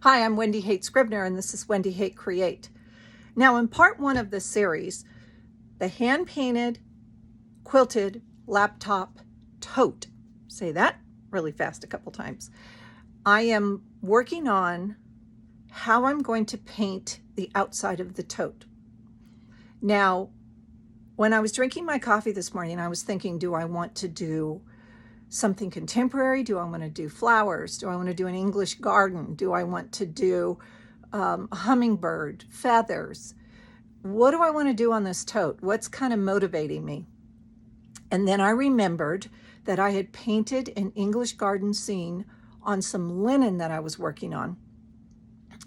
Hi, I'm Wendy Haight Scribner, and this is Wendy Haight Create. Now, in part one of this series, the hand-painted, quilted laptop tote. Say that really fast a couple times. I am working on how I'm going to paint the outside of the tote. Now, when I was drinking my coffee this morning, I was thinking, do I want to do something contemporary? Do I want to do flowers? Do I want to do an English garden? Do I want to do a hummingbird, feathers? What do I want to do on this tote? What's kind of motivating me? And then I remembered that I had painted an English garden scene on some linen that I was working on.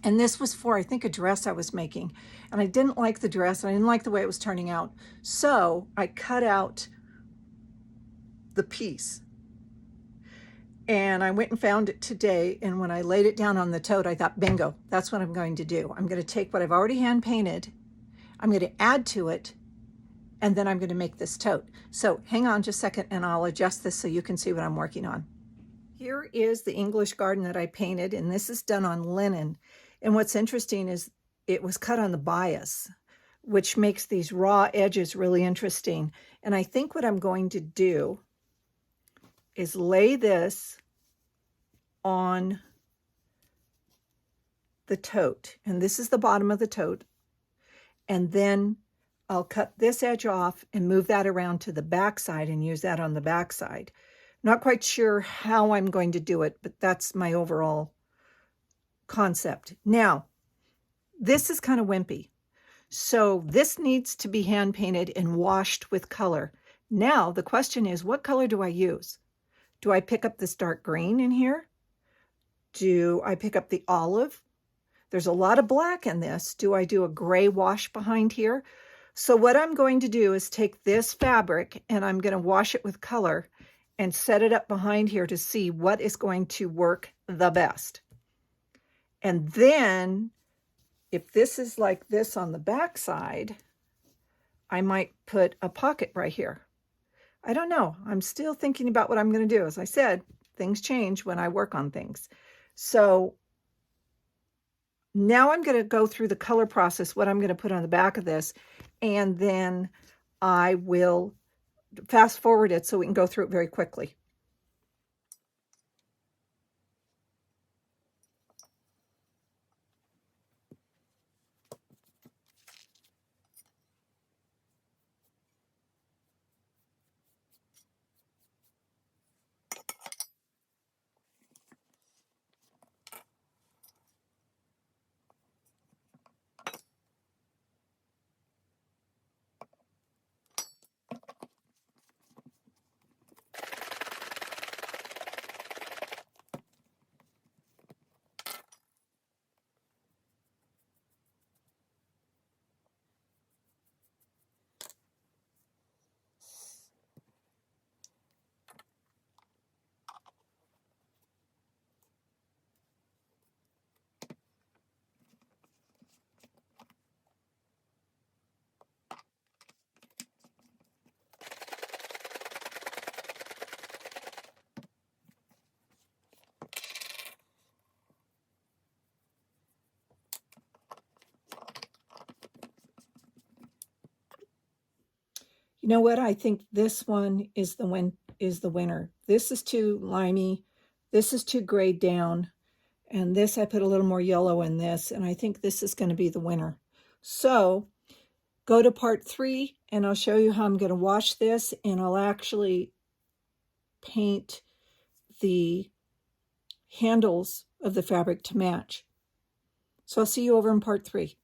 And this was for, I think, a dress I was making. And I didn't like the dress, and I didn't like the way it was turning out. So I cut out the piece. And I went and found it today, and when I laid it down on the tote, I thought, bingo, that's what I'm going to do. I'm going to take what I've already hand painted, I'm going to add to it, and then I'm going to make this tote. So hang on just a second, and I'll adjust this so you can see what I'm working on. Here is the English garden that I painted, and this is done on linen. And what's interesting is it was cut on the bias, which makes these raw edges really interesting. And I think what I'm going to do is lay this on the tote, and this is the bottom of the tote, and then I'll cut this edge off and move that around to the back side and use that on the back side. Not quite sure how I'm going to do it, but that's my overall concept. Now, this is kind of wimpy, so this needs to be hand painted and washed with color. Now the question is, what color do I use? Do I pick up this dark green in here? Do I pick up the olive? There's a lot of black in this. Do I do a gray wash behind here? So what I'm going to do is take this fabric and I'm going to wash it with color and set it up behind here to see what is going to work the best. And then if this is like this on the back side, I might put a pocket right here. I don't know. I'm still thinking about what I'm going to do. As I said, things change when I work on things. So now I'm going to go through the color process, what I'm going to put on the back of this, and then I will fast forward it so we can go through it very quickly. You know what? I think this one is the winner. This is too limey. This is too grayed down. And this, I put a little more yellow in this, and I think this is going to be the winner. So go to part 3, and I'll show you how I'm going to wash this, and I'll actually paint the handles of the fabric to match. So I'll see you over in part 3.